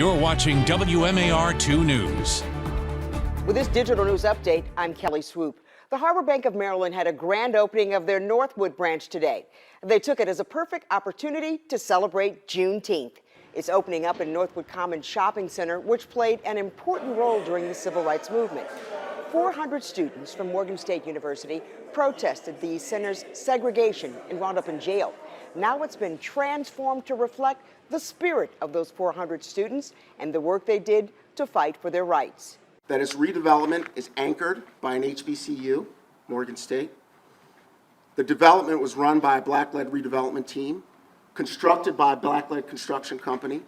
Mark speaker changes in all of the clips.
Speaker 1: You're watching WMAR 2 News.
Speaker 2: With this digital news update, I'm Kelly Swoop. The Harbor Bank of Maryland had a grand opening of their Northwood branch today. They took it as a perfect opportunity to celebrate Juneteenth. It's opening up in Northwood Commons Shopping Center, which played an important role during the Civil Rights Movement. 400 students from Morgan State University protested the center's segregation and wound up in jail. Now it's been transformed to reflect the spirit of those 400 students and the work they did to fight for their rights.
Speaker 3: That its redevelopment is anchored by an HBCU, Morgan State. The development was run by a Black-led redevelopment team, constructed by a Black-led construction company,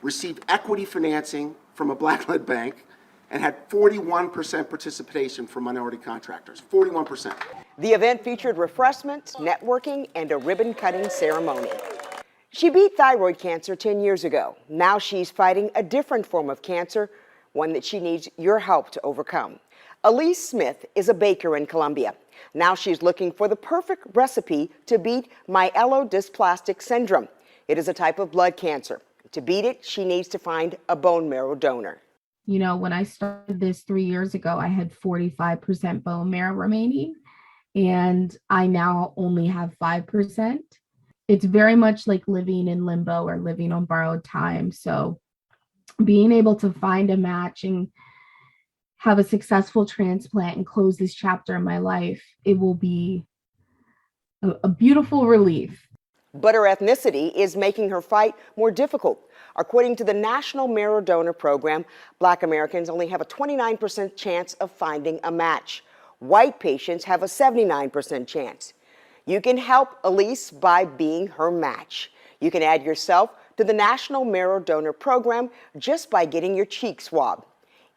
Speaker 3: received equity financing from a Black-led bank, and had 41% participation from minority contractors, 41%.
Speaker 2: The event featured refreshments, networking, and a ribbon-cutting ceremony. She beat thyroid cancer 10 years ago. Now she's fighting a different form of cancer, one that she needs your help to overcome. Elise Smith is a baker in Columbia. Now she's looking for the perfect recipe to beat myelodysplastic syndrome. It is a type of blood cancer. To beat it, she needs to find a bone marrow donor.
Speaker 4: You know, when I started this 3 years ago, I had 45% bone marrow remaining, and I now only have 5%. It's very much like living in limbo or living on borrowed time. So being able to find a match and have a successful transplant and close this chapter in my life, it will be a beautiful relief.
Speaker 2: But her ethnicity is making her fight more difficult. According to the National Marrow Donor Program, Black Americans only have a 29% chance of finding a match. White patients have a 79% chance. You can help Elise by being her match. You can add yourself to the National Marrow Donor Program just by getting your cheek swabbed.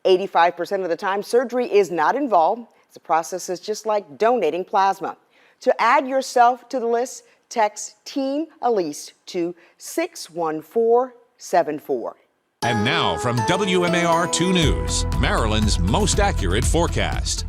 Speaker 2: 85% of the time, surgery is not involved. The process is just like donating plasma. To add yourself to the list, text Team Elise to 61474.
Speaker 1: And now from WMAR 2 News, Maryland's most accurate forecast.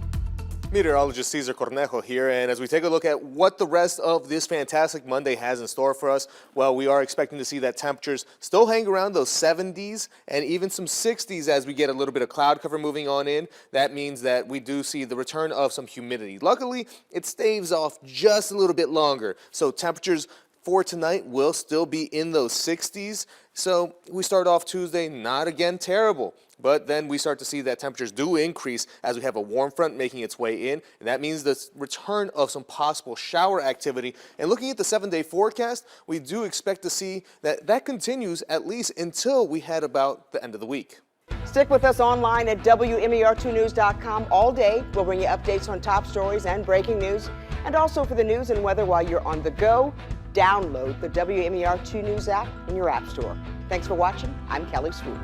Speaker 5: Meteorologist Cesar Cornejo here, and as we take a look at what the rest of this fantastic Monday has in store for us, well, we are expecting to see that temperatures still hang around those 70s and even some 60s as we get a little bit of cloud cover moving on in. That means that we do see the return of some humidity. Luckily, it staves off just a little bit longer, so temperatures for tonight will still be in those 60s. So we start off Tuesday, not again terrible, but then we start to see that temperatures do increase as we have a warm front making its way in, and that means the return of some possible shower activity. And looking at the 7-day forecast, we do expect to see that continues at least until we head about the end of the week.
Speaker 2: Stick with us online at WMAR2news.com all day. We'll bring you updates on top stories and breaking news, and also for the news and weather while you're on the go. Download the WMAR 2 News app in your app store. Thanks for watching. I'm Kelly Swoop.